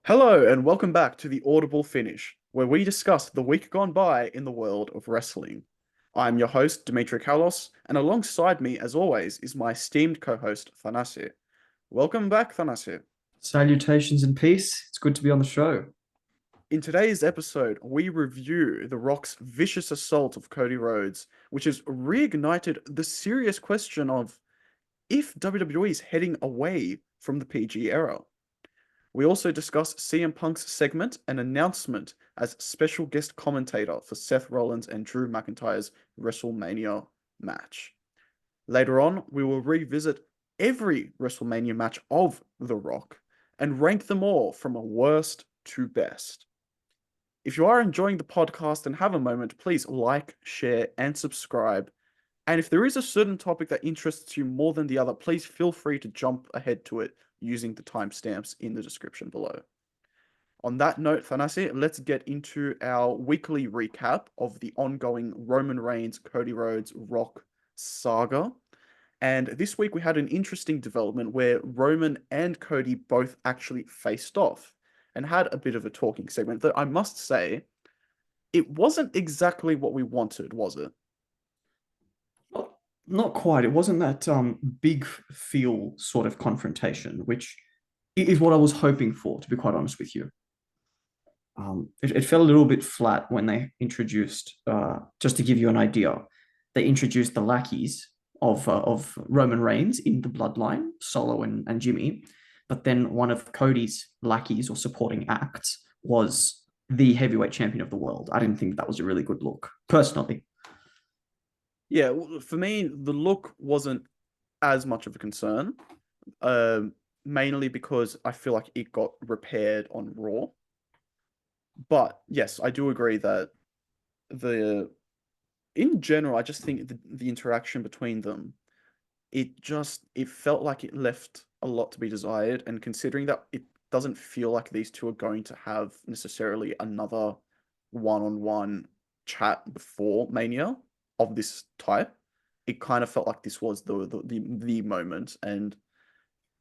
Hello, and welcome back to the Audible Finish, where we discuss the week gone by in the world of wrestling. I'm your host, Dimitri Kalos, and alongside me, as always, is my esteemed co-host, Thanasi. Welcome back, Thanasi. Salutations and peace. It's good to be on the show. In today's episode, we review The Rock's vicious assault of Cody Rhodes, which has reignited the serious question of if WWE is heading away from the PG era. We also discuss CM Punk's segment and announcement as special guest commentator for Seth Rollins and Drew McIntyre's WrestleMania match. Later on, we will revisit every WrestleMania match of The Rock and rank them all from a worst to best. If you are enjoying the podcast and have a moment, please like, share, and subscribe. And if there is a certain topic that interests you more than the other, please feel free to jump ahead to it using the timestamps in the description below. On that note, Thanasi, let's get into our weekly recap of the ongoing Roman Reigns, Cody Rhodes, Rock saga. And this week we had an interesting development where Roman and Cody both actually faced off and had a bit of a talking segment that I must say, it wasn't exactly what we wanted, was it? Not quite. It wasn't that big feel sort of confrontation, which is what I was hoping for, to be quite honest with you. It felt a little bit flat when they introduced, just to give you an idea, they introduced the lackeys of Roman Reigns in the bloodline, Solo and Jimmy. But then one of Cody's lackeys or supporting acts was the heavyweight champion of the world. I didn't think that was a really good look, personally. Yeah, for me, the look wasn't as much of a concern, uh, mainly because I feel like it got repaired on Raw. But yes, I do agree that the in general, I just think the interaction between them, it felt like it left a lot to be desired. And considering that it doesn't feel like these two are going to have necessarily another one-on-one chat before Mania of this type, it kind of felt like this was the moment. And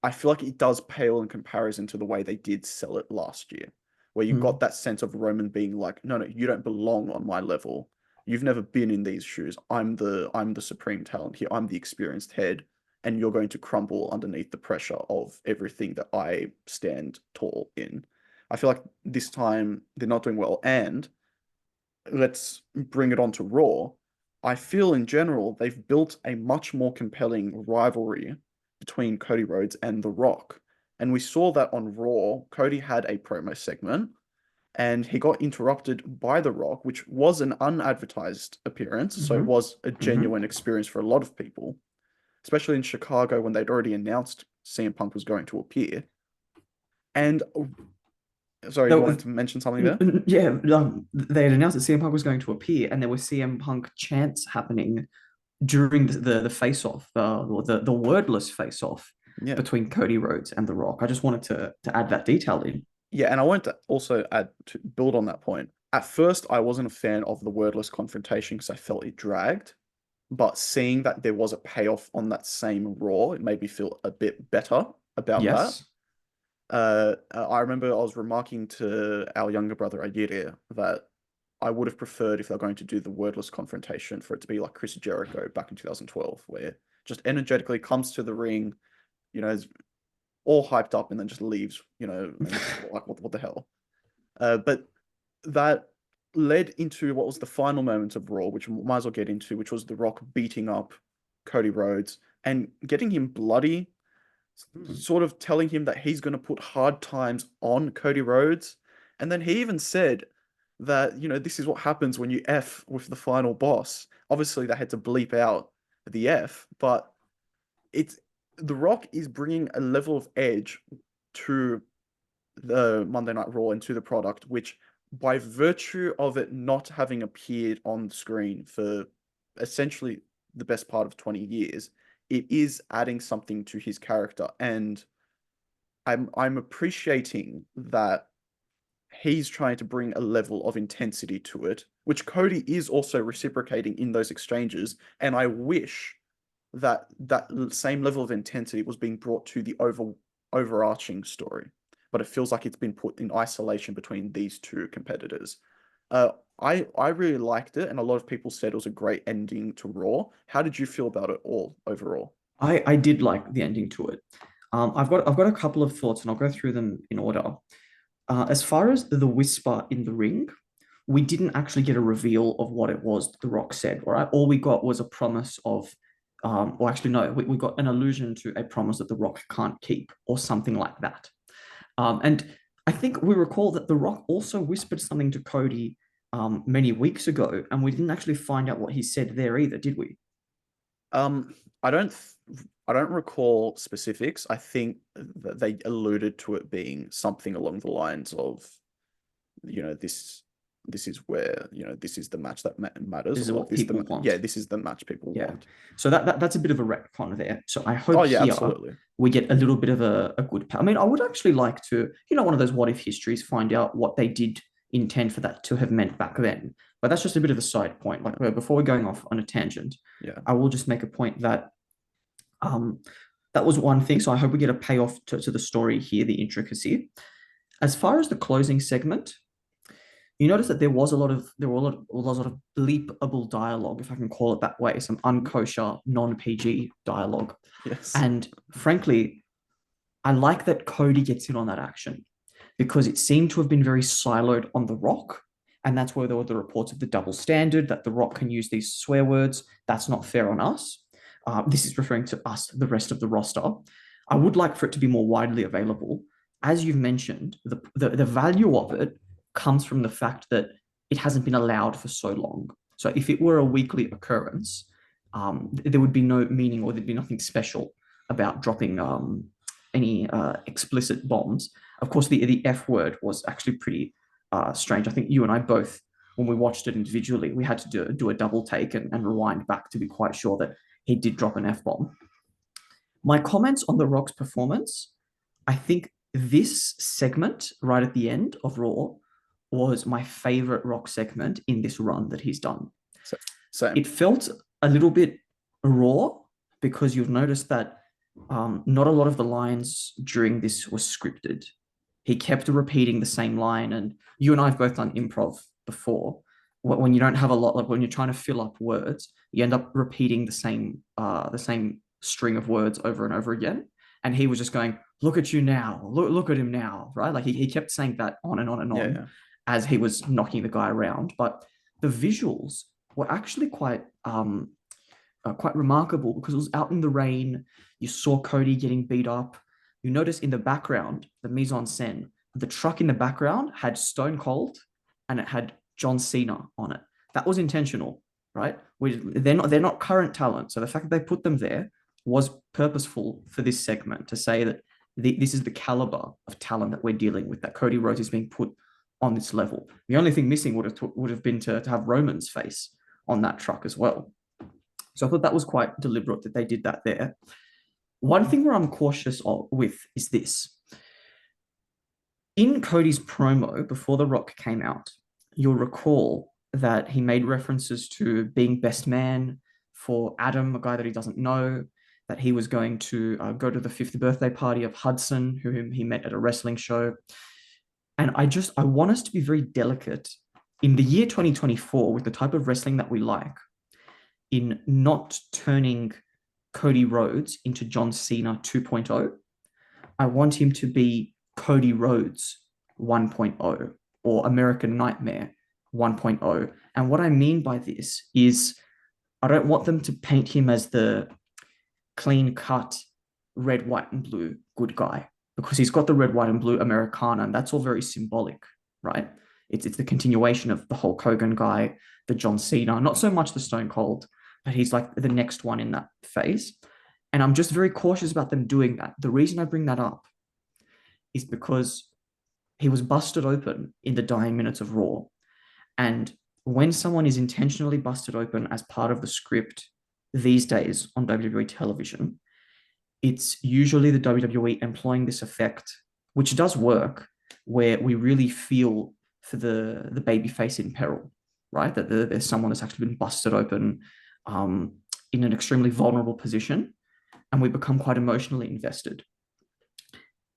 I feel like it does pale in comparison to the way they did sell it last year, where you got Mm. that sense of Roman being like, no, no, you don't belong on my level. You've never been in these shoes. I'm the supreme talent here. I'm the experienced head, and you're going to crumble underneath the pressure of everything that I stand tall in. I feel like this time they're not doing well. And let's bring it on to Raw. I feel in general they've built a much more compelling rivalry between Cody Rhodes and The Rock. And we saw that on Raw. Cody had a promo segment and he got interrupted by The Rock, which was an unadvertised appearance. So it Hmm. was a Hmm. genuine experience for a lot of people, especially in Chicago when they'd already announced CM Punk was going to appear. And sorry, you wanted to mention something there? Yeah, they had announced that CM Punk was going to appear, and there were CM Punk chants happening during the face off, or the wordless face off Yeah. between Cody Rhodes and The Rock. I just wanted to add that detail in. Yeah, and I want to also add to build on that point. At first, I wasn't a fan of the wordless confrontation because I felt it dragged. But seeing that there was a payoff on that same Raw, it made me feel a bit better about that. Yes. I remember I was remarking to our younger brother Ayiri that I would have preferred if they're going to do the wordless confrontation for it to be like Chris Jericho back in 2012, where just energetically comes to the ring, is all hyped up and then just leaves, and it's like what the hell. But that led into what was the final moment of Raw, which we might as well get into, which was The Rock beating up Cody Rhodes and getting him bloody, Hmm. sort of telling him that he's going to put hard times on Cody Rhodes. And then he even said that, this is what happens when you F with the final boss. Obviously, they had to bleep out the F, but it's The Rock is bringing a level of edge to the Monday Night Raw and to the product, which by virtue of it not having appeared on the screen for essentially the best part of 20 years, it is adding something to his character. And I'm appreciating that he's trying to bring a level of intensity to it, which Cody is also reciprocating in those exchanges. And I wish that same level of intensity was being brought to the overarching story, but it feels like it's been put in isolation between these two competitors. Uh, I really liked it, and a lot of people said it was a great ending to Raw. How did you feel about it all overall? I did like the ending to it. I've got a couple of thoughts, and I'll go through them in order. As far as the whisper in the ring, we didn't actually get a reveal of what it was that The Rock said, all right? All we got was a promise of, or actually, no, we got an allusion to a promise that The Rock can't keep, or something like that. And I think we recall that The Rock also whispered something to Cody many weeks ago, and we didn't actually find out what he said there either, did we? Um, I don't I don't recall specifics. I think that they alluded to it being something along the lines of, this is where, this is the match that matters, This is or what people want. this is the match people Yeah. want. So that's a bit of a retcon there. So I Oh hope yeah, here absolutely. we get a little bit of a good. I mean, I would actually like to, one of those what if histories, find out what they did intend for that to have meant back then. But that's just a bit of a side point. Like before we're going off on a tangent, Yeah. I will just make a point that um, that was one thing. So I hope we get a payoff to the story here, the intricacy. As far as the closing segment, you notice that there were a lot of bleepable dialogue, if I can call it that way, some unkosher, non-PG dialogue. Yes. And frankly, I like that Cody gets in on that action because it seemed to have been very siloed on The Rock. And that's where there were the reports of the double standard, that The Rock can use these swear words. That's not fair on us. This is referring to us, the rest of the roster. I would like for it to be more widely available. As you've mentioned, the value of it comes from the fact that it hasn't been allowed for so long. So if it were a weekly occurrence, there would be no meaning, or there'd be nothing special about dropping any explicit bombs. Of course, the F word was actually pretty strange. I think you and I both, when we watched it individually, we had to do a double take and rewind back to be quite sure that he did drop an F bomb. My comments on The Rock's performance, I think this segment right at the end of Raw was my favorite Rock segment in this run that he's done. So, same. It felt a little bit raw because you've noticed that not a lot of the lines during this was scripted. He kept repeating the same line, and you and I have both done improv before. When you don't have a lot, like when you're trying to fill up words, you end up repeating the same string of words over and over again. And he was just going, "Look at you now! Look at him now!" Right? Like he kept saying that on and on and Yeah, on yeah. as he was knocking the guy around. But the visuals were actually quite remarkable because it was out in the rain. You saw Cody getting beat up. You notice in the background, the mise en scène, the truck in the background had Stone Cold and it had John Cena on it. That was intentional, right? They're not current talent. So the fact that they put them there was purposeful for this segment to say that this is the caliber of talent that we're dealing with, that Cody Rhodes is being put on this level. The only thing missing would have been to have Roman's face on that truck as well. So I thought that was quite deliberate that they did that there. One thing where I'm cautious with is this. In Cody's promo before The Rock came out, you'll recall that he made references to being best man for Adam, a guy that he doesn't know, that he was going to go to the 50th birthday party of Hudson, whom he met at a wrestling show. And I want us to be very delicate in the year 2024 with the type of wrestling that we like, in not turning Cody Rhodes into John Cena 2.0. I want him to be Cody Rhodes 1.0 or American Nightmare 1.0. And what I mean by this is I don't want them to paint him as the clean cut red, white, and blue good guy, because he's got the red, white, and blue Americana, and that's all very symbolic, right? It's the continuation of the Hulk Hogan guy, the John Cena, not so much the Stone Cold, but he's like the next one in that phase. And I'm just very cautious about them doing that. The reason I bring that up is because he was busted open in the dying minutes of Raw. And when someone is intentionally busted open as part of the script these days on WWE television, it's usually the WWE employing this effect, which does work, where we really feel for the babyface in peril, right? That there's someone that's actually been busted open in an extremely vulnerable position, and we become quite emotionally invested.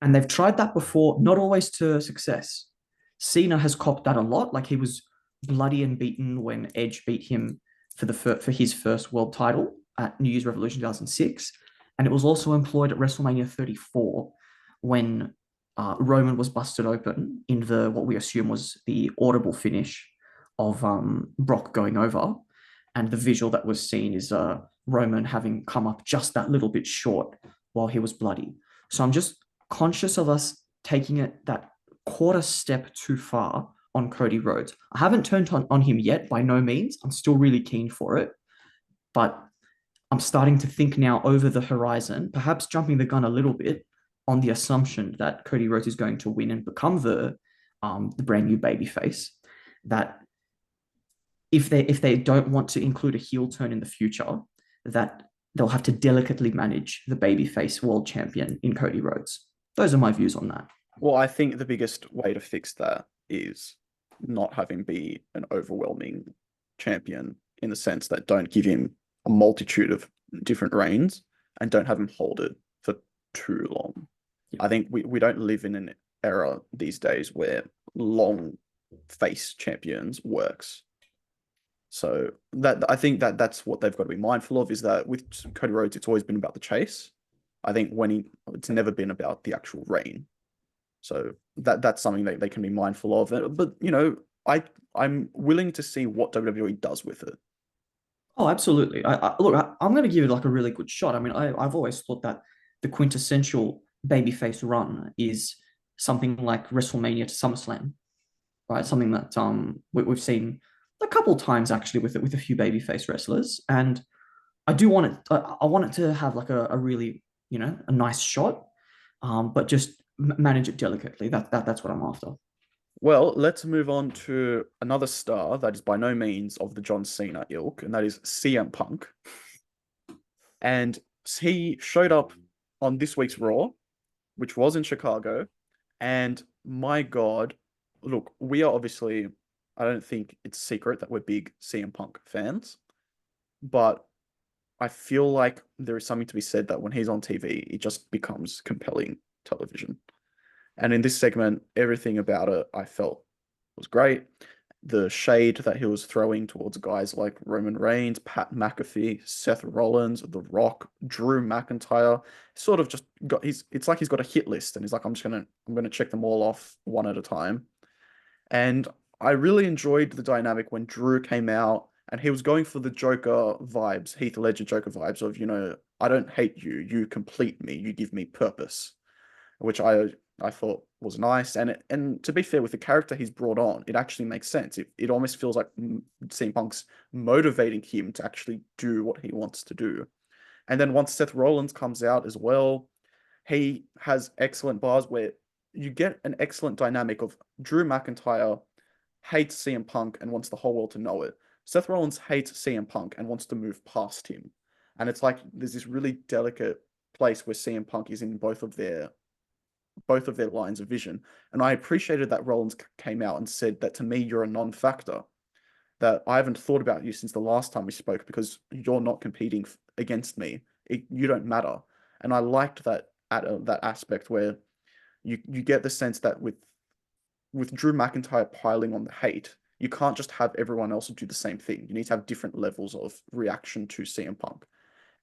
And they've tried that before, not always to success. Cena has copped that a lot. Like he was bloody and beaten when Edge beat him for his first world title at New Year's Revolution 2006, and it was also employed at WrestleMania 34 when Roman was busted open in the what we assume was the audible finish of Brock going over, and the visual that was seen is Roman having come up just that little bit short while he was bloody. So I'm just conscious of us taking it that quarter step too far on Cody Rhodes. I haven't turned on him yet, by no means. I'm still really keen for it. But I'm starting to think now over the horizon, perhaps jumping the gun a little bit on the assumption that Cody Rhodes is going to win and become the brand new babyface. That if they don't want to include a heel turn in the future, that they'll have to delicately manage the babyface world champion in Cody Rhodes. Those are my views on that. Well, I think the biggest way to fix that is not having be an overwhelming champion in the sense that don't give him a multitude of different reigns and don't have him hold it for too long. Yeah. I think we don't live in an era these days where long face champions works. So that I think that's what they've got to be mindful of is that with Cody Rhodes, it's always been about the chase. I think it's never been about the actual reign. So that's something that they can be mindful of. But I'm willing to see what WWE does with it. Oh, absolutely. Look, I'm going to give it like a really good shot. I mean, I've always thought that the quintessential babyface run is something like WrestleMania to SummerSlam, right? Something that we've seen a couple times actually with a few babyface wrestlers, and I do want it. I want it to have like a really a nice shot, but just manage it delicately. That's what I'm after. Well, let's move on to another star that is by no means of the John Cena ilk, and that is CM Punk. And he showed up on this week's Raw, which was in Chicago. And my God, look, we are obviously, I don't think it's a secret that we're big CM Punk fans, but I feel like there is something to be said that when he's on TV, it just becomes compelling television. And in this segment, everything about it I felt was great. The shade that he was throwing towards guys like Roman Reigns, Pat McAfee, Seth Rollins, The Rock, Drew McIntyre, sort of just it's like he's got a hit list and he's like, I'm gonna check them all off one at a time. And I really enjoyed the dynamic when Drew came out and he was going for the Joker vibes, Heath Ledger Joker vibes of, I don't hate you, you complete me, you give me purpose, which I thought was nice. And to be fair, with the character he's brought on, it actually makes sense. It almost feels like CM Punk's motivating him to actually do what he wants to do. And then once Seth Rollins comes out as well, he has excellent bars where you get an excellent dynamic of Drew McIntyre hates CM Punk and wants the whole world to know it. Seth Rollins hates CM Punk and wants to move past him. And it's like there's this really delicate place where CM Punk is in both of their lines of vision. And I appreciated that Rollins came out and said that to me, you're a non-factor, that I haven't thought about you since the last time we spoke because you're not competing against me. You don't matter. And I liked that aspect where you get the sense that with Drew McIntyre piling on the hate, you can't just have everyone else do the same thing. You need to have different levels of reaction to CM Punk.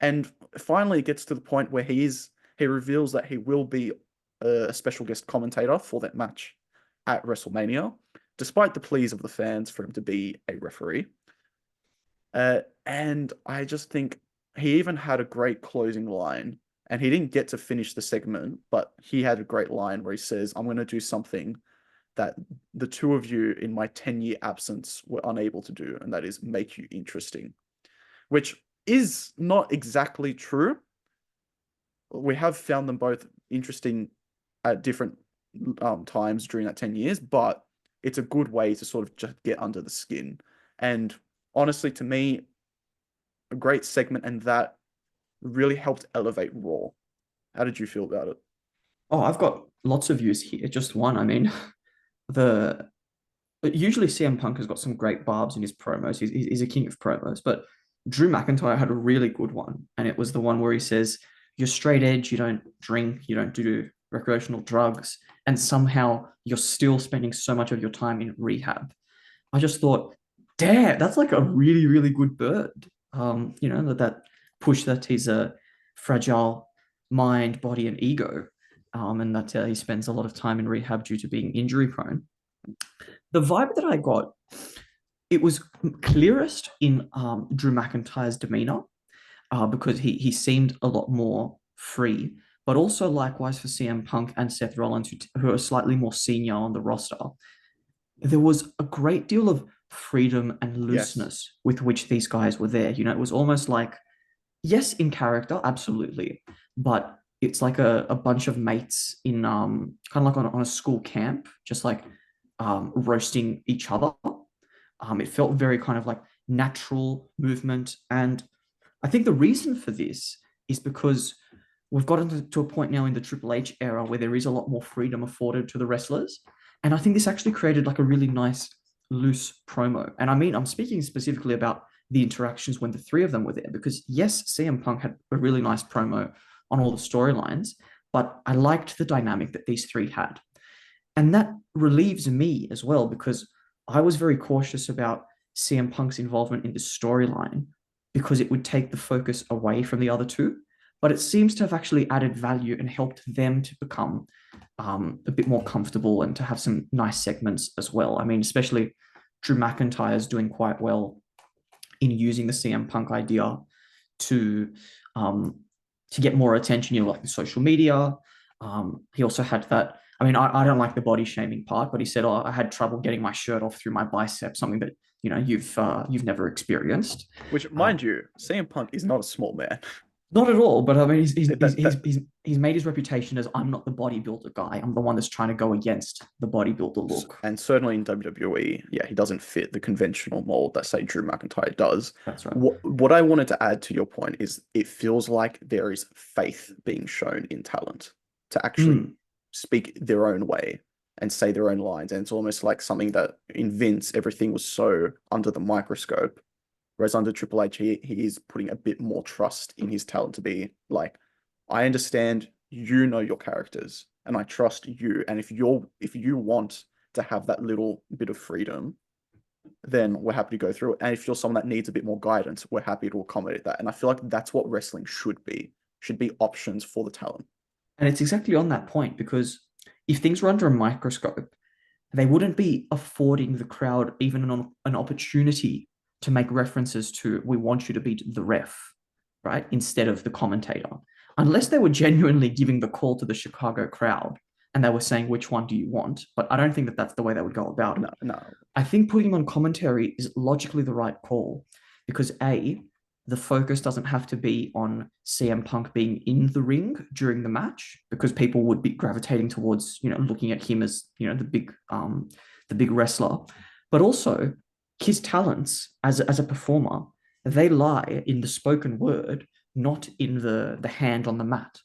And finally, it gets to the point where he reveals that he will be a special guest commentator for that match at WrestleMania, despite the pleas of the fans for him to be a referee. And I just think he even had a great closing line, and he didn't get to finish the segment, but he had a great line where he says, I'm going to do something that the two of you in my 10-year absence were unable to do, and that is make you interesting, which is not exactly true. We have found them both interesting at different times during that 10 years, but it's a good way to sort of just get under the skin. And honestly, to me, a great segment, and that really helped elevate Raw. How did you feel about it? Oh, I've got lots of views here. Just one. I mean, the usually CM Punk has got some great barbs in his promos. He's a king of promos, but Drew McIntyre had a really good one, and it was the one where he says, "You're straight edge. You don't drink. You don't do recreational drugs, and somehow you're still spending so much of your time in rehab. I just thought, damn, that's like a really, really good bird. That push that he's a fragile mind, body, and ego, and that he spends a lot of time in rehab due to being injury prone. The vibe that I got, it was clearest in Drew McIntyre's demeanor, because he seemed a lot more free, but also likewise for CM Punk and Seth Rollins, who are slightly more senior on the roster. There was a great deal of freedom and Yes. looseness with which these guys were there. It was almost like, yes, in character, absolutely, but it's like a bunch of mates in kind of like on a school camp, just like roasting each other. It felt very kind of like natural movement. And I think the reason for this is because we've gotten to a point now in the Triple H era where there is a lot more freedom afforded to the wrestlers. And I think this actually created like a really nice, loose promo. And I mean, I'm speaking specifically about the interactions when the three of them were there, because yes, CM Punk had a really nice promo on all the storylines, but I liked the dynamic that these three had. And that relieves me as well, because I was very cautious about CM Punk's involvement in the storyline because it would take the focus away from the other two. But it seems to have actually added value and helped them to become a bit more comfortable and to have some nice segments as well. I mean, especially Drew McIntyre is doing quite well in using the CM Punk idea to um, to get more attention, like the social media. He also had that. I mean, I don't like the body shaming part, but he said, "Oh, I had trouble getting my shirt off through my bicep, something that you've never experienced." Which, Uh, mind you, CM Punk is not a small man. Not at all, but I mean, That he's made his reputation as, I'm not the bodybuilder guy. I'm the one that's trying to go against the bodybuilder look. and certainly in WWE, yeah, he doesn't fit the conventional mold that say Drew McIntyre does. That's right. What I wanted to add to your point is it feels like there is faith being shown in talent to actually Mm, speak their own way and say their own lines. And it's almost like something that in Vince, everything was so under the microscope. Whereas under Triple H, he is putting a bit more trust in his talent to be like, I understand you know your characters and I trust you. And if you want to have that little bit of freedom, then we're happy to go through it. And if you're someone that needs a bit more guidance, we're happy to accommodate that. And I feel like that's what wrestling should be options for the talent. and it's exactly on that point, because if things were under a microscope, they wouldn't be affording the crowd even an opportunity to make references to, we want you to be the ref, right? Instead of the commentator. Unless they were genuinely giving the call to the Chicago crowd and they were saying, which one do you want? But I don't think that that's the way they would go about it. No, no. I think putting him on commentary is logically the right call, because A, the focus doesn't have to be on CM Punk being in the ring during the match, because people would be gravitating towards, looking at him as, the big wrestler. But also his talents as a performer, they lie in the spoken word, not in the hand on the mat,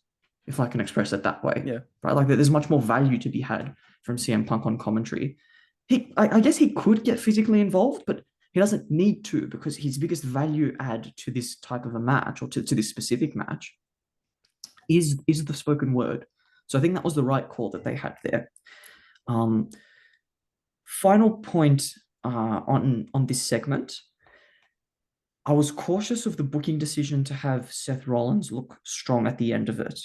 if I can express it that way. Yeah. Right? Like there's much more value to be had from CM Punk on commentary. I guess he could get physically involved, but he doesn't need to, because his biggest value add to this type of a match, or to this specific match, is the spoken word. So I think that was the right call that they had there. Um, Final point on this segment. I was cautious of the booking decision to have Seth Rollins look strong at the end of it,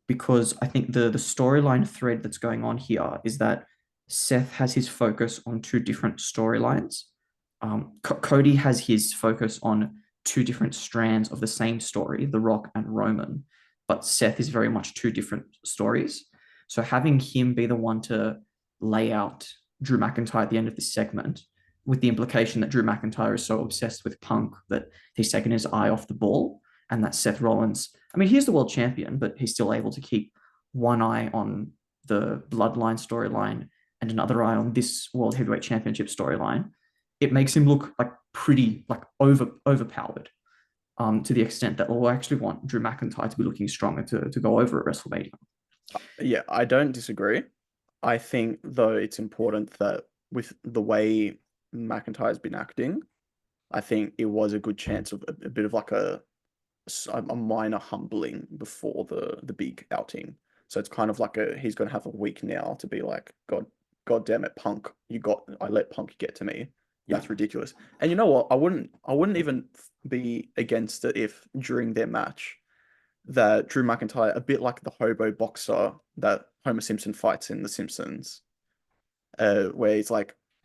because I think the storyline thread that's going on here is that Seth has his focus on two different storylines. Cody has his focus on two different strands of the same story, The Rock and Roman, but Seth is very much two different stories. So having him be the one to lay out Drew McIntyre at the end of this segment, with the implication that Drew McIntyre is so obsessed with Punk that he's taken his eye off the ball, and that Seth Rollins, I mean, he's the world champion, but he's still able to keep one eye on the Bloodline storyline and another eye on this World Heavyweight Championship storyline. It makes him look like pretty like overpowered, to the extent that we'll actually want Drew McIntyre to be looking stronger to go over at WrestleMania. Yeah, I don't disagree. I think though it's important that with the way McIntyre's been acting, I think it was a good chance of a bit of like a minor humbling before the big outing. So it's kind of like he's gonna have a week now to be like, God damn it, Punk, I let Punk get to me. Yeah. That's ridiculous. And you know what? I wouldn't even be against it if during their match that Drew McIntyre, a bit like the hobo boxer that Homer Simpson fights in The Simpsons, where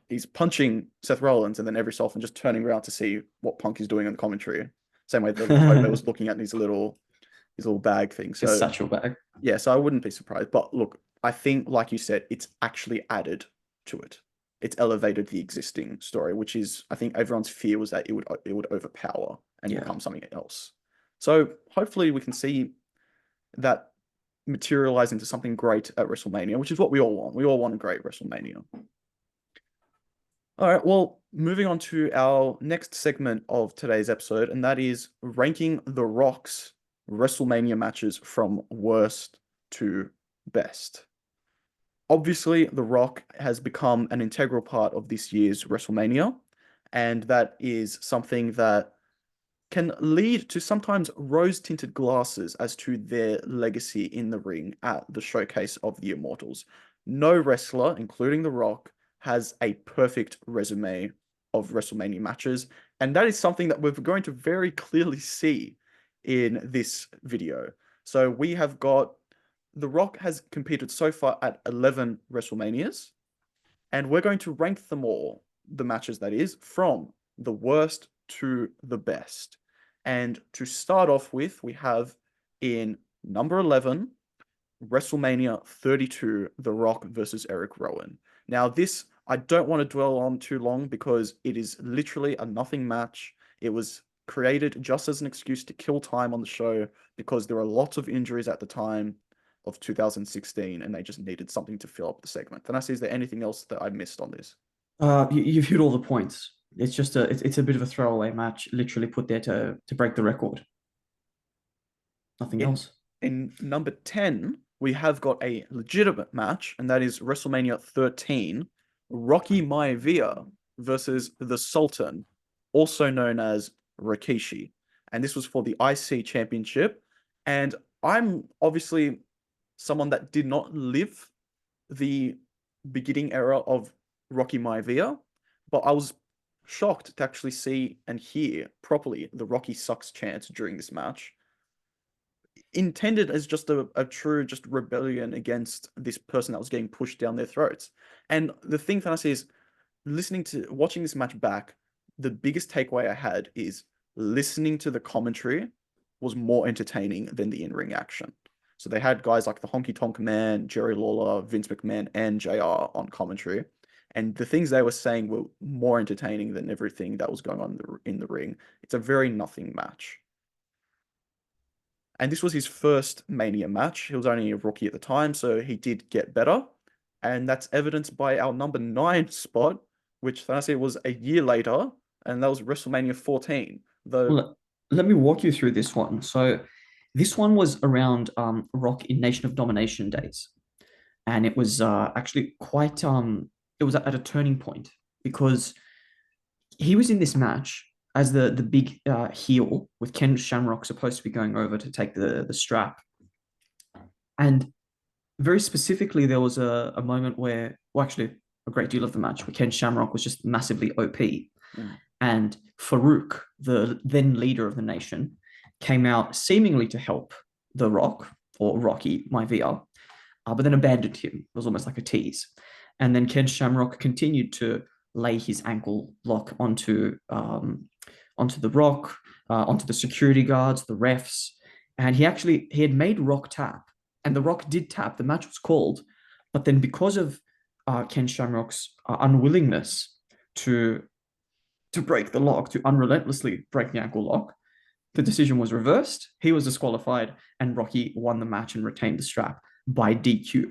he's punching Seth Rollins and then every so often just turning around to see what Punk is doing on the commentary. Same way the hobo was looking at his little bag thing. A So satchel bag. yeah, so I wouldn't be surprised. But look, I think, like you said, it's actually added to it. It's elevated the existing story, which is, I think, everyone's fear was that it would overpower and Yeah. become something else. So hopefully we can see that materialize into something great at WrestleMania, which is what we all want. We all want a great WrestleMania. All right, well, moving on to our next segment of today's episode, and that is ranking The Rock's WrestleMania matches from worst to best. Obviously, The Rock has become an integral part of this year's WrestleMania, and that is something that can lead to sometimes rose-tinted glasses as to their legacy in the ring at the Showcase of the Immortals. No wrestler, including The Rock, has a perfect resume of WrestleMania matches, and that is something that we're going to very clearly see in this video. So we have got The Rock has competed so far at 11 WrestleManias, and we're going to rank them all, the matches that is, from the worst to the best. And to start off with, we have in number 11, WrestleMania 32, The Rock versus Eric Rowan. Now, this I don't want to dwell on too long because it is literally a nothing match. It was created just as an excuse to kill time on the show because there were lots of injuries at the time of 2016 and they just needed something to fill up the segment. Thanasi, is there anything else that I missed on this? You've hit all the points. It's just it's a bit of a throwaway match, literally put there to break the record. Nothing In else. in number 10, we have got a legitimate match, and that is WrestleMania 13, Rocky Maivia versus the Sultan, also known as Rikishi. And this was for the IC Championship. And I'm obviously someone that did not live the beginning era of Rocky Maivia, but I was shocked to actually see and hear properly the Rocky sucks chant during this match, intended as just a true just rebellion against this person that was getting pushed down their throats. And the thing that I see is watching this match back, the biggest takeaway I had is listening to the commentary was more entertaining than the in-ring action. So they had guys like the Honky Tonk Man, Jerry Lawler, Vince McMahon, and JR on commentary. And the things they were saying were more entertaining than everything that was going on in the ring. It's a very nothing match. And this was his first Mania match. He was only a rookie at the time, so he did get better. And that's evidenced by our number 9 spot, which Thanasi was a year later, and that was WrestleMania 14. Though, Let me walk you through this one. So this one was around Rock in Nation of Domination days, and it was actually quite it was at a turning point because he was in this match as the big heel with Ken Shamrock supposed to be going over to take the strap. And very specifically, there was a moment where, well, actually, a great deal of the match where Ken Shamrock was just massively OP. mm, And Farouk, the then leader of the nation, came out seemingly to help The Rock or Rocky Maivia, but then abandoned him. It was almost like a tease. And then Ken Shamrock continued to lay his ankle lock onto The Rock, onto the security guards, the refs, and he had made Rock tap, and The Rock did tap. The match was called, but then because of Ken Shamrock's unwillingness to break the lock, to unrelentlessly break the ankle lock, the decision was reversed. He was disqualified, and Rocky won the match and retained the strap by DQ.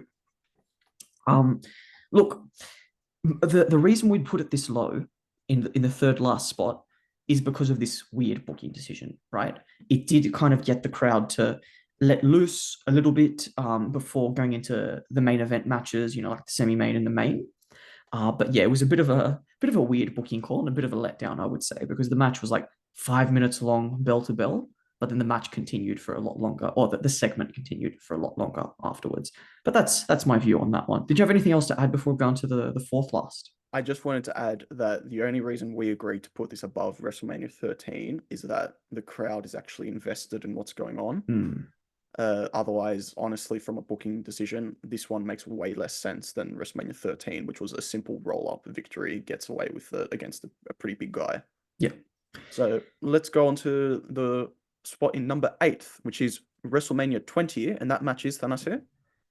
Um, Look, the reason we'd put it this low in the third last spot is because of this weird booking decision, right? It did kind of get the crowd to let loose a little bit before going into the main event matches, you know, like the semi-main and the main. But yeah, it was a bit of a weird booking call and a bit of a letdown, I would say, because the match was like 5 minutes long, bell to bell, but then the match continued for a lot longer, or the segment continued for a lot longer afterwards. But that's my view on that one. Did you have anything else to add before we go on to the fourth last? I just wanted to add that the only reason we agreed to put this above WrestleMania 13 is that the crowd is actually invested in what's going on. Mm. Otherwise, honestly, from a booking decision, this one makes way less sense than WrestleMania 13, which was a simple roll-up victory, gets away with it against a pretty big guy. Yeah. So let's go on to the spot in number 8, which is WrestleMania 20, and that match is Thanas.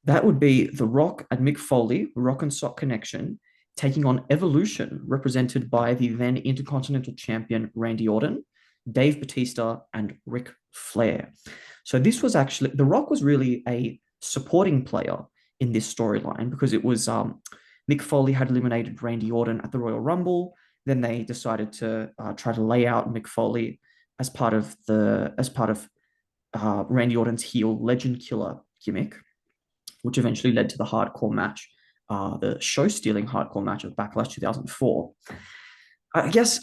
That would be The Rock and Mick Foley, Rock and Sock Connection, taking on Evolution, represented by the then Intercontinental Champion Randy Orton, Dave Batista, and Ric Flair. So this was actually, The Rock was really a supporting player in this storyline because it was Mick Foley had eliminated Randy Orton at the Royal Rumble. Then they decided to try to lay out Mick Foley as part of Randy Orton's heel Legend Killer gimmick, which eventually led to the hardcore match, the show-stealing hardcore match of Backlash 2004. I guess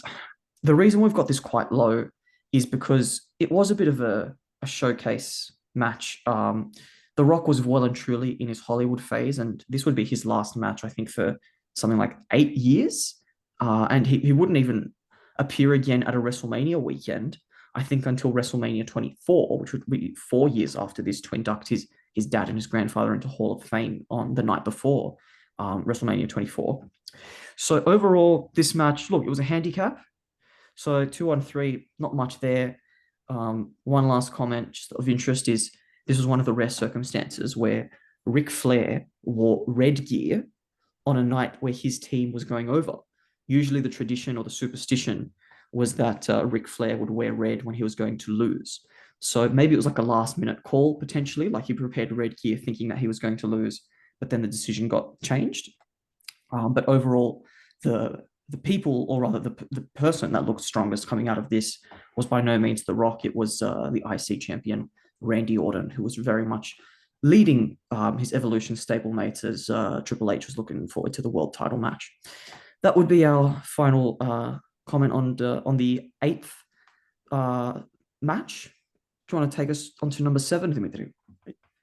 the reason we've got this quite low is because it was a bit of a showcase match. The Rock was well and truly in his Hollywood phase, and this would be his last match, I think, for something like 8 years. And he wouldn't even appear again at a WrestleMania weekend, I think, until WrestleMania 24, which would be 4 years after this, to induct his dad and his grandfather into Hall of Fame on the night before WrestleMania 24. So overall, this match, look, it was a handicap. So 2 on 3, not much there. One last comment just of interest is this was one of the rare circumstances where Ric Flair wore red gear on a night where his team was going over. Usually the tradition or the superstition was that Ric Flair would wear red when he was going to lose. So maybe it was like a last minute call, potentially, like he prepared red gear thinking that he was going to lose, but then the decision got changed. But overall, the people, or rather the person that looked strongest coming out of this was by no means The Rock. It was the IC champion, Randy Orton, who was very much leading his Evolution stablemates as Triple H was looking forward to the world title match. That would be our final comment on the 8th match. Do you want to take us on to number 7, Dimitri?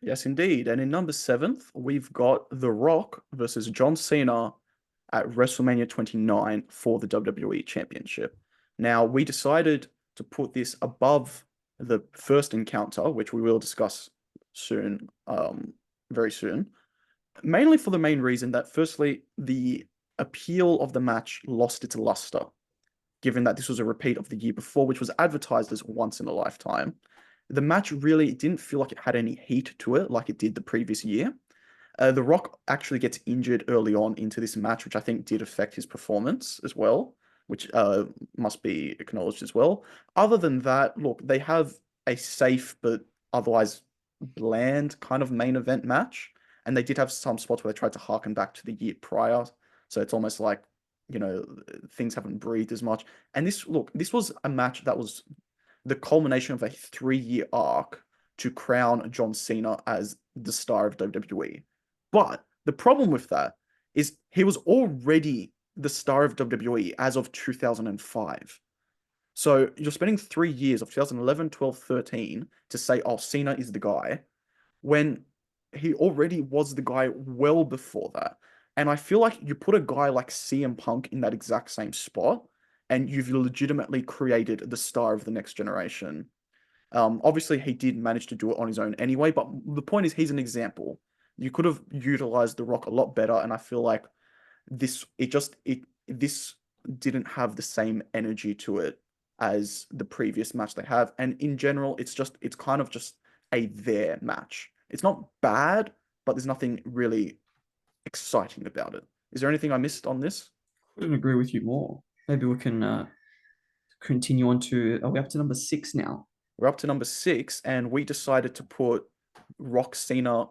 Yes, indeed. And in number 7th, we've got The Rock versus John Cena at WrestleMania 29 for the WWE Championship. Now, we decided to put this above the first encounter, which we will discuss soon, very soon, mainly for the main reason that, firstly, the appeal of the match lost its luster, given that this was a repeat of the year before, which was advertised as once in a lifetime. The match really didn't feel like it had any heat to it like it did the previous year. The Rock actually gets injured early on into this match, which I think did affect his performance as well, which must be acknowledged as well. Other than that, look, they have a safe but otherwise bland kind of main event match, and they did have some spots where they tried to harken back to the year prior, so it's almost like, things haven't breathed as much. And this was a match that was the culmination of a 3-year arc to crown John Cena as the star of WWE. But the problem with that is he was already the star of WWE as of 2005. So you're spending 3 years of 2011, 12, 13 to say, oh, Cena is the guy, when he already was the guy well before that. And I feel like you put a guy like CM Punk in that exact same spot, and you've legitimately created the star of the next generation. Obviously, he did manage to do it on his own anyway, but the point is he's an example. You could have utilized The Rock a lot better, and I feel like this didn't have the same energy to it as the previous match they have. And in general, it's kind of just a there match. It's not bad, but there's nothing really exciting about it. Is there anything I missed on this? Couldn't agree with you more. Maybe we can continue on to. Are we up to number 6 now? We're up to number 6, and we decided to put Rock Cena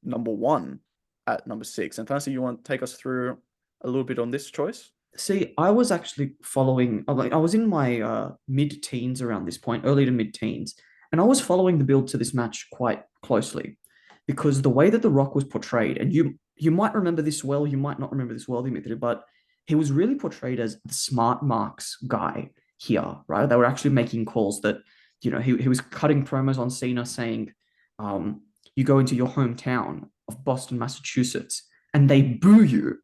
number 1 at number 6. And Fancy, you want to take us through a little bit on this choice? See, I was actually following. I was in my mid-teens around this point, early to mid-teens, and I was following the build to this match quite closely because the way that The Rock was portrayed, and you might remember this well, you might not remember this well, Dimitri, but he was really portrayed as the smart marks guy here, right? They were actually making calls that he was cutting promos on Cena saying, you go into your hometown of Boston, Massachusetts, and they boo you,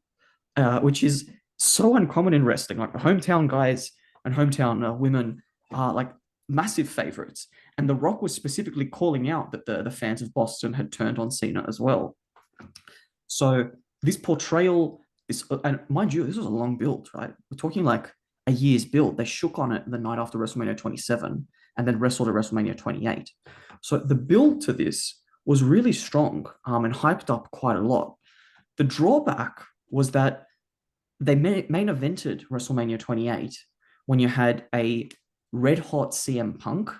which is so uncommon in wrestling. Like the hometown guys and hometown women are like massive favorites. And The Rock was specifically calling out that the fans of Boston had turned on Cena as well. So this portrayal is, and mind you, this was a long build, right? We're talking like a year's build. They shook on it the night after WrestleMania 27 and then wrestled at WrestleMania 28. So the build to this was really strong and hyped up quite a lot. The drawback was that they main evented WrestleMania 28 when you had a red hot CM Punk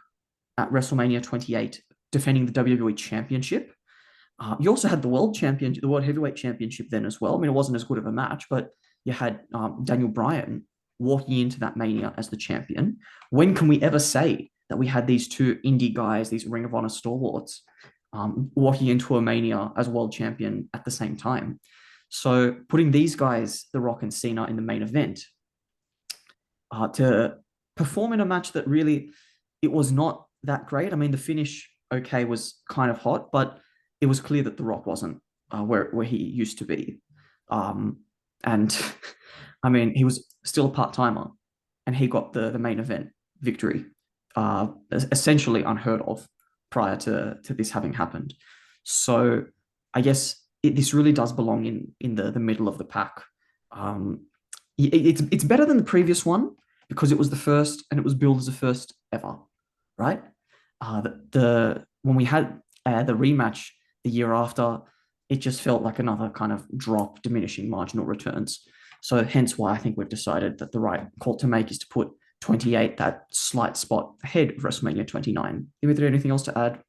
at WrestleMania 28 defending the WWE Championship. You also had the the World Heavyweight Championship then as well. I mean, it wasn't as good of a match, but you had Daniel Bryan walking into that Mania as the champion. When can we ever say that we had these two indie guys, these Ring of Honor stalwarts, walking into a Mania as world champion at the same time? So putting these guys, The Rock and Cena, in the main event to perform in a match that really, it was not that great. I mean, the finish, okay, was kind of hot, but it was clear that The Rock wasn't where he used to be. And I mean, he was still a part-timer and he got the main event victory, essentially unheard of prior to this having happened. So I guess this really does belong in the middle of the pack. It's better than the previous one because it was the first and it was billed as the first ever, right? When we had the rematch the year after, it just felt like another kind of drop, diminishing marginal returns. So hence why I think we've decided that the right call to make is to put 28, that slight spot ahead of WrestleMania 29. Is there anything else to add?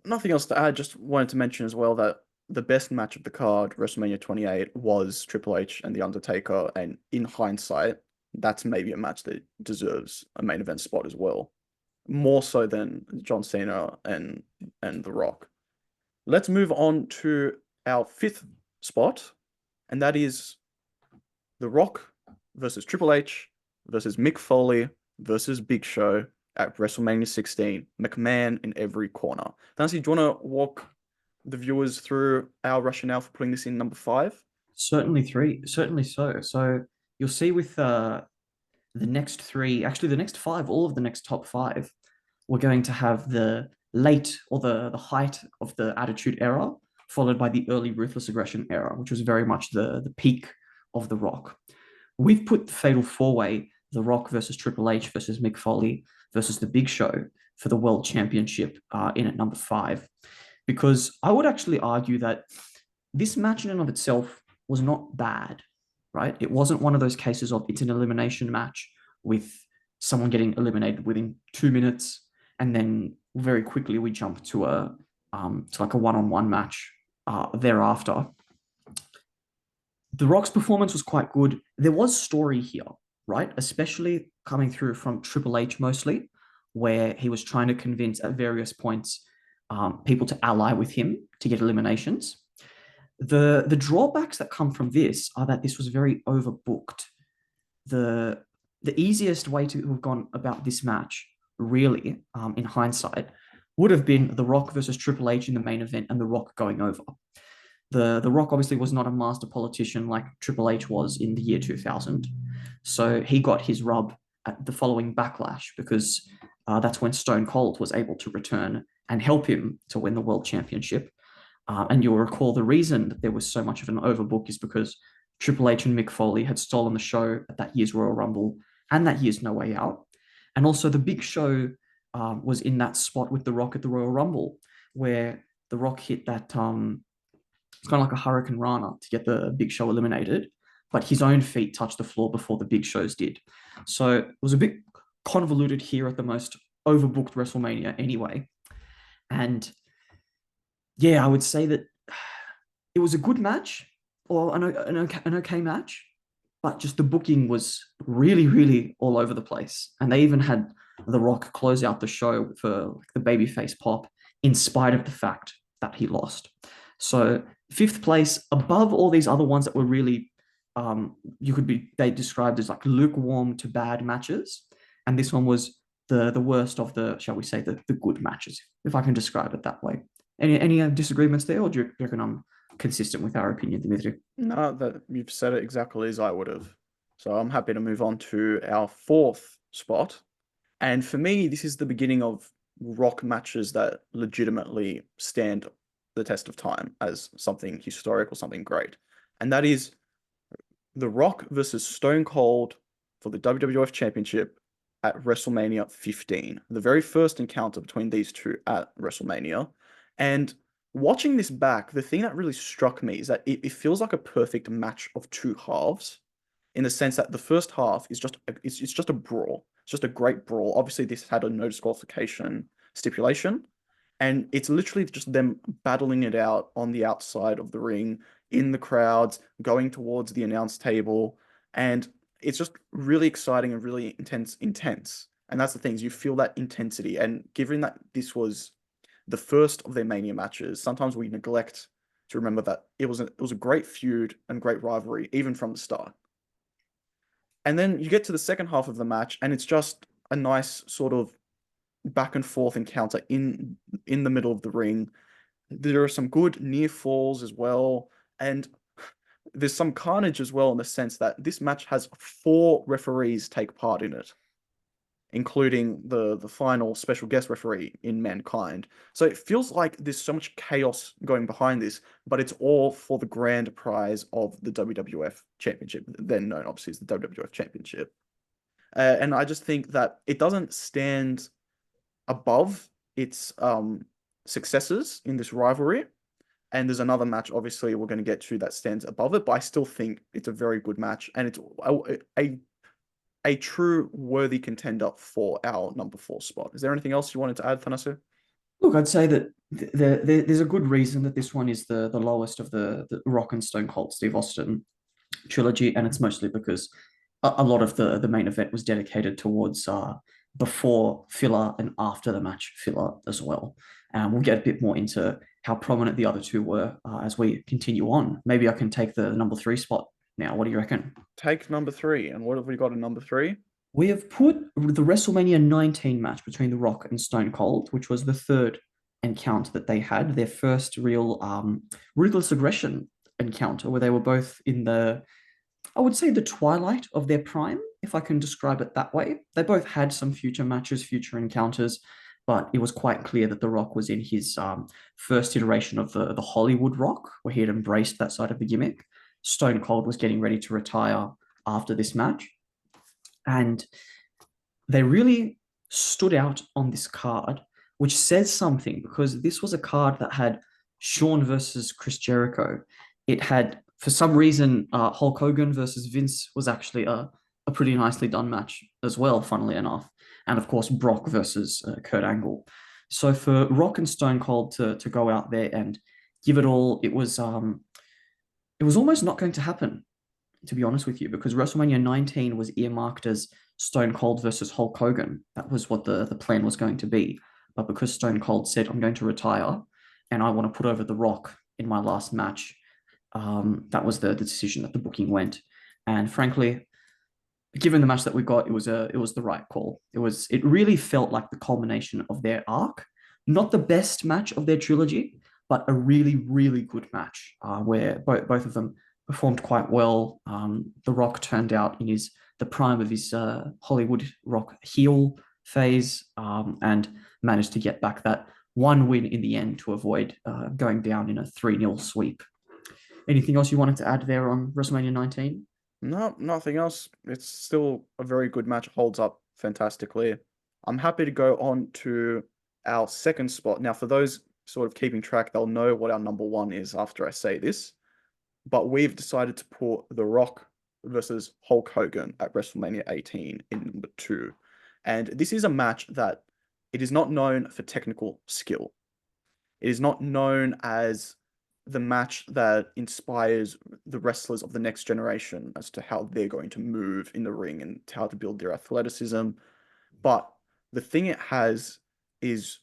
Nothing else to add. Just wanted to mention as well that the best match of the card, WrestleMania 28, was Triple H and The Undertaker. And in hindsight, that's maybe a match that deserves a main event spot as well. More so than John Cena and The Rock. Let's move on to our fifth spot, and that is The Rock versus Triple H versus Mick Foley versus Big Show at WrestleMania 16. McMahon in every corner. Nancy, do you want to walk the viewers through our rationale for putting this in number 5? Certainly so. So you'll see with the next three, actually the next five, all of the next top five, we're going to have the late or the height of the Attitude Era, followed by the early Ruthless Aggression Era, which was very much the peak of The Rock. We've put the Fatal Four-Way, The Rock versus Triple H versus Mick Foley versus The Big Show for the World Championship in at number 5, because I would actually argue that this match in and of itself was not bad, right? It wasn't one of those cases of it's an elimination match with someone getting eliminated within 2 minutes, and then very quickly we jump to like a one-on-one match thereafter. The Rock's performance was quite good. There was story here, right? Especially coming through from Triple H mostly, where he was trying to convince at various points people to ally with him to get eliminations. The drawbacks that come from this are that this was very overbooked. The easiest way to have gone about this match, really, in hindsight, would have been The Rock versus Triple H in the main event and The Rock going over. The Rock obviously was not a master politician like Triple H was in the year 2000. So he got his rub at the following Backlash because that's when Stone Cold was able to return and help him to win the World Championship. And you'll recall the reason that there was so much of an overbook is because Triple H and Mick Foley had stolen the show at that year's Royal Rumble and that year's No Way Out. And also the Big Show was in that spot with The Rock at the Royal Rumble, where The Rock hit that, it's kind of like a Hurricane Rana to get the Big Show eliminated, but his own feet touched the floor before the Big Show's did. So it was a bit convoluted here at the most overbooked WrestleMania anyway. And yeah, I would say that it was a good match or an okay match, but just the booking was really, really all over the place. And they even had The Rock close out the show for the babyface pop in spite of the fact that he lost. So 5th place above all these other ones that were really, they described as like lukewarm to bad matches. And this one was the worst of the, shall we say, the good matches, if I can describe it that way. Any disagreements there, or do you reckon I'm consistent with our opinion, Dimitri? No, that you've said it exactly as I would have. So I'm happy to move on to our fourth spot. And for me, this is the beginning of Rock matches that legitimately stand the test of time as something historic or something great. And that is The Rock versus Stone Cold for the WWF Championship at WrestleMania 15. The very first encounter between these two at WrestleMania. And watching this back, the thing that really struck me is that it feels like a perfect match of two halves in the sense that the first half is it's just a brawl. It's just a great brawl. Obviously, this had a no disqualification stipulation, and it's literally just them battling it out on the outside of the ring, in the crowds, going towards the announce table, and it's just really exciting and really intense. And that's the things you feel that intensity. And given that this was the first of their Mania matches, sometimes we neglect to remember that it was a great feud and great rivalry even from the start. And then you get to the second half of the match, and it's just a nice sort of back and forth encounter in the middle of the ring. There are some good near falls as well, and there's some carnage as well in the sense that this match has four referees take part in it, including the final special guest referee in Mankind. So it feels like there's so much chaos going behind this, but it's all for the grand prize of the WWF Championship, then known obviously as the WWF Championship. And I just think that it doesn't stand above its successors in this rivalry. And there's another match, obviously, we're going to get to that stands above it, but I still think it's a very good match, and it's a true worthy contender for our number four spot. Is there anything else you wanted to add, Thanasu? Look, I'd say that there's a good reason that this one is the lowest of the Rock and Stone Cold Steve Austin trilogy, and it's mostly because a lot of the main event was dedicated towards before filler and after the match filler as well. And we'll get a bit more into how prominent the other two were as we continue on. Maybe I can take the number three spot now. What do you reckon? Take number three. And what have we got in number three? We have put the WrestleMania 19 match between The Rock and Stone Cold, which was the third encounter that they had, their first real ruthless aggression encounter, where they were both in I would say, the twilight of their prime, if I can describe it that way. They both had some future matches, future encounters, but it was quite clear that The Rock was in his first iteration of the Hollywood Rock, where he had embraced that side of the gimmick. Stone Cold was getting ready to retire after this match. And they really stood out on this card, which says something because this was a card that had Shawn versus Chris Jericho. It had, for some reason, Hulk Hogan versus Vince was actually a pretty nicely done match as well, funnily enough. And of course, Brock versus Kurt Angle. So for Rock and Stone Cold to go out there and give it all, it was almost not going to happen, to be honest with you, because WrestleMania 19 was earmarked as Stone Cold versus Hulk Hogan. That was what the plan was going to be. But because Stone Cold said, I'm going to retire and I want to put over The Rock in my last match, that was the decision that the booking went. And frankly, given the match that we got, it was the right call. It really felt like the culmination of their arc. Not the best match of their trilogy, but a really, really good match where both of them performed quite well. The Rock turned out in the prime of his Hollywood Rock heel phase and managed to get back that one win in the end to avoid going down in a 3-0 sweep. Anything else you wanted to add there on WrestleMania 19? No, nothing else. It's still a very good match, holds up fantastically. I'm happy to go on to our second spot. Now, for those sort of keeping track, they'll know what our number one is after I say this. But we've decided to put The Rock versus Hulk Hogan at WrestleMania 18 in number two. And this is a match that it is not known for technical skill. It is not known as the match that inspires the wrestlers of the next generation as to how they're going to move in the ring and how to build their athleticism. But the thing it has is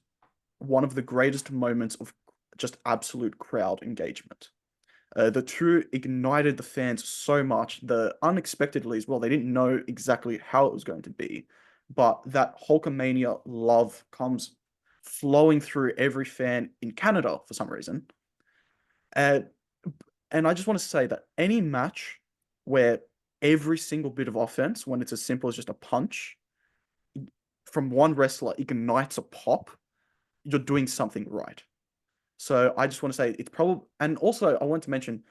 one of the greatest moments of just absolute crowd engagement. The two ignited the fans so much, the unexpectedly as well. They didn't know exactly how it was going to be, but that Hulkamania love comes flowing through every fan in Canada for some reason. And and I just want to say that any match where every single bit of offense, when it's as simple as just a punch from one wrestler, ignites a pop, you're doing something right. So I just want to say it's probably, and also I want to mention,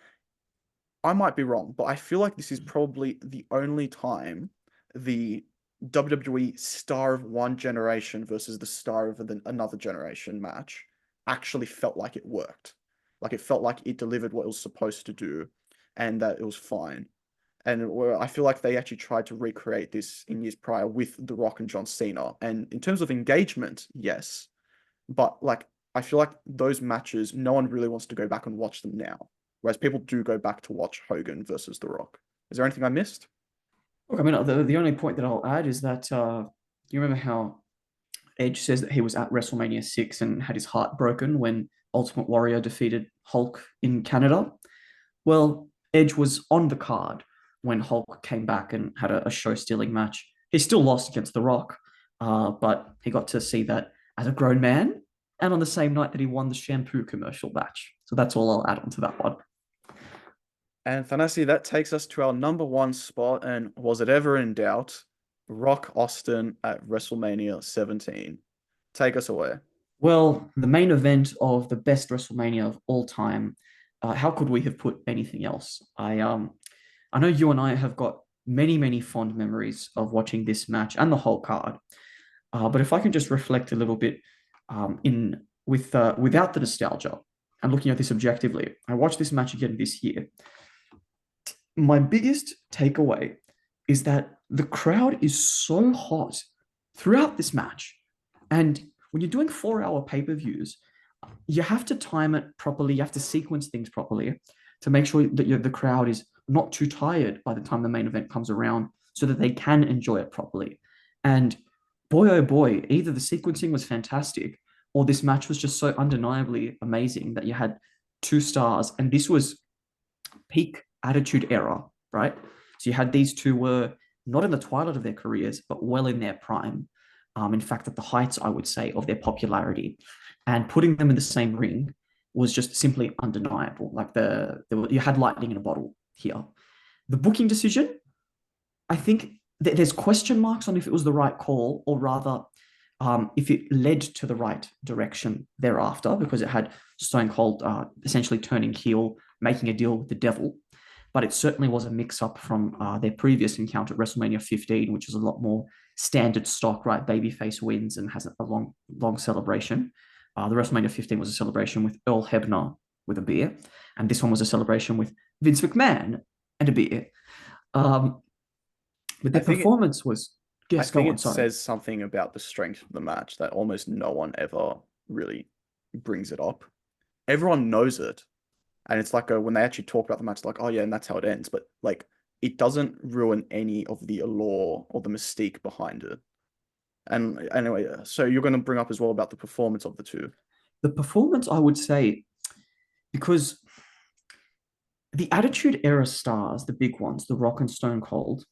I might be wrong, but I feel like this is probably the only time the WWE star of one generation versus the star of another generation match actually felt like it worked. Like it felt like it delivered what it was supposed to do and that it was fine. And I feel like they actually tried to recreate this in years prior with The Rock and John Cena. And in terms of engagement, yes, but like I feel like those matches, no one really wants to go back and watch them now. Whereas people do go back to watch Hogan versus The Rock. Is there anything I missed? Look, I mean, the only point that I'll add is that you remember how Edge says that he was at WrestleMania 6 and had his heart broken when Ultimate Warrior defeated Hulk in Canada? Well, Edge was on the card when Hulk came back and had a show-stealing match. He still lost against The Rock, but he got to see that as a grown man and on the same night that he won the shampoo commercial match. So that's all I'll add on to that one. And Thanasi, that takes us to our number one spot. And was it ever in doubt? Rock Austin at WrestleMania 17. Take us away. Well, the main event of the best WrestleMania of all time. How could we have put anything else? I know you and I have got many fond memories of watching this match and the whole card. But if I can just reflect a little bit in with without the nostalgia and looking at this objectively, I watched this match again this year. My biggest takeaway is that the crowd is so hot throughout this match. And when you're doing 4 hour pay-per-views, you have to time it properly. You have to sequence things properly to make sure that the crowd is not too tired by the time the main event comes around so that they can enjoy it properly. And boy, oh boy, either the sequencing was fantastic or this match was just so undeniably amazing that you had 2 stars. And this was peak attitude era, right? So you had these two were not in the twilight of their careers, but well in their prime. In fact, at the heights, I would say, of their popularity. And putting them in the same ring was just simply undeniable. Like you had lightning in a bottle here. The booking decision, I think there's question marks on if it was the right call, or rather, if it led to the right direction thereafter, because it had Stone Cold essentially turning heel, making a deal with the devil. But it certainly was a mix-up from their previous encounter at WrestleMania 15, which is a lot more standard stock, right? Babyface wins and has a long celebration. The WrestleMania 15 was a celebration with Earl Hebner with a beer, and this one was a celebration with Vince McMahon and a beer. Um, but I their think it, performance was, I yes, go think on, it sorry. says something about the strength of the match that almost no one ever really brings it up. Everyone knows it. And it's like when they actually talk about the match, it's like, oh yeah, and that's how it ends. But like it doesn't ruin any of the allure or the mystique behind it. And anyway, so you're going to bring up as well about the performance of the two. The performance, I would say, because the Attitude Era stars, the big ones, The Rock and Stone Cold,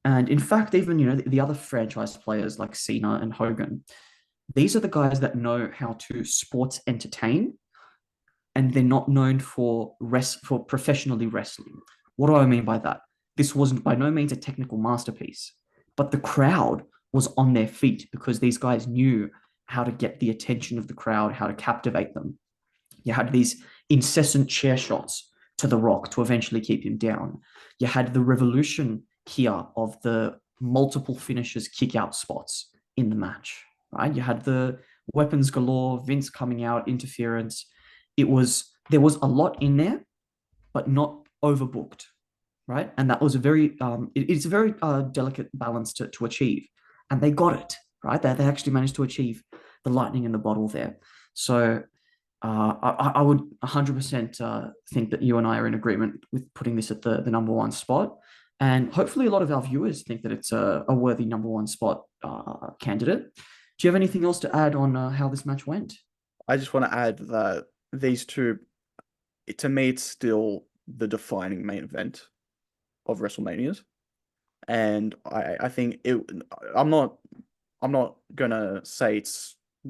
and in fact, even the other franchise players like Cena and Hogan, these are the guys that know how to sports entertain, and they're not known for professionally wrestling. What do I mean by that? This wasn't by no means a technical masterpiece, but the crowd was on their feet because these guys knew how to get the attention of the crowd, how to captivate them. You had these incessant chair shots to The Rock to eventually keep him down. You had the revolution here of the multiple finishes, kick out spots in the match, right? You had the weapons galore, Vince coming out, interference. There was a lot in there, but not overbooked, right? And that was it's a very delicate balance to achieve, and they got it right. They actually managed to achieve the lightning in the bottle there. So I would 100% think that you and I are in agreement with putting this at the number one spot. And hopefully, a lot of our viewers think that it's a worthy number one spot candidate. Do you have anything else to add on how this match went? I just want to add that these two, to me, it's still the defining main event of WrestleManias. And I think I'm not I'm not gonna say it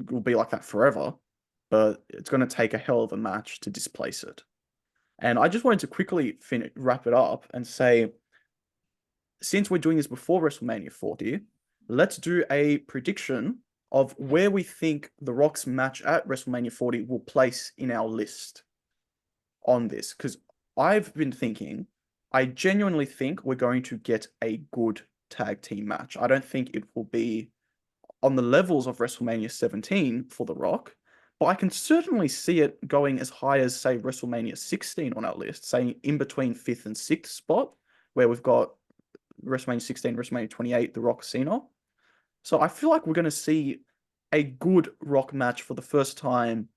will be like that forever, but it's gonna take a hell of a match to displace it. And I just wanted to quickly wrap it up and say, since we're doing this before WrestleMania 40, let's do a prediction of where we think The Rock's match at WrestleMania 40 will place in our list on this. Because I've been thinking, I genuinely think we're going to get a good tag team match. I don't think it will be on the levels of WrestleMania 17 for The Rock, but I can certainly see it going as high as, say, WrestleMania 16 on our list, saying in between fifth and sixth spot, where we've got WrestleMania 16, WrestleMania 28, The Rock Cena. So I feel like we're going to see a good Rock match for the first time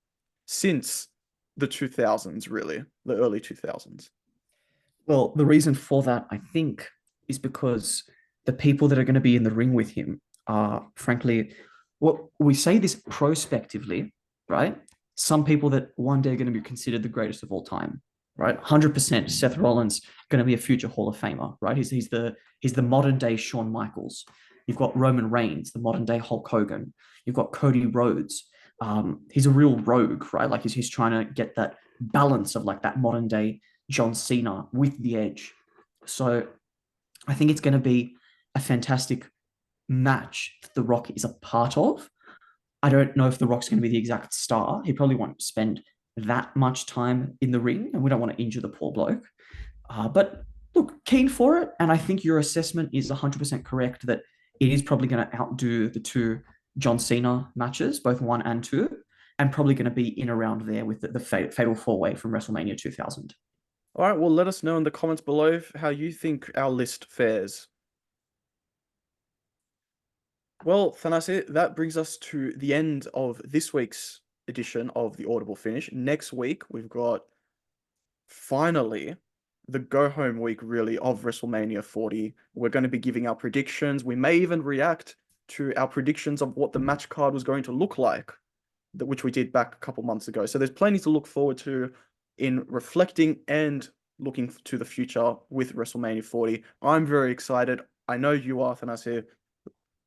since the 2000s, really, the early 2000s. Well, the reason for that, I think, is because the people that are going to be in the ring with him are, frankly, what we say this prospectively, right? Some people that one day are going to be considered the greatest of all time, right? 100% Seth Rollins going to be a future Hall of Famer, right? He's the modern day Shawn Michaels. You've got Roman Reigns, the modern day Hulk Hogan. You've got Cody Rhodes. He's a real rogue, right? Like he's trying to get that balance of like that modern day John Cena with the edge. So I think it's going to be a fantastic match that The Rock is a part of. I don't know if The Rock's going to be the exact star. He probably won't spend that much time in the ring, and we don't want to injure the poor bloke. But look, keen for it. And I think your assessment is 100% correct that it is probably going to outdo the two John Cena matches, both one and two, and probably going to be in around there with the fatal four way from WrestleMania 2000. All right, well, let us know in the comments below how you think our list fares. Well, Thanasi, that brings us to the end of this week's edition of the Audible Finish. Next week, we've got finally the go home week, really, of WrestleMania 40. We're going to be giving our predictions. We may even react to our predictions of what the match card was going to look like, which we did back a couple months ago. So there's plenty to look forward to in reflecting and looking to the future with WrestleMania 40. I'm very excited. I know you are, Thanasi.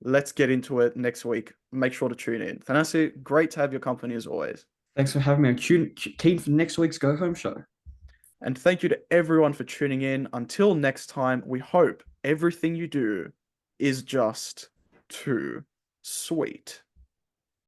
Let's get into it next week. Make sure to tune in. Thanasi, great to have your company as always. Thanks for having me. I'm keen for next week's go home show. And thank you to everyone for tuning in. Until next time, we hope everything you do is just too sweet.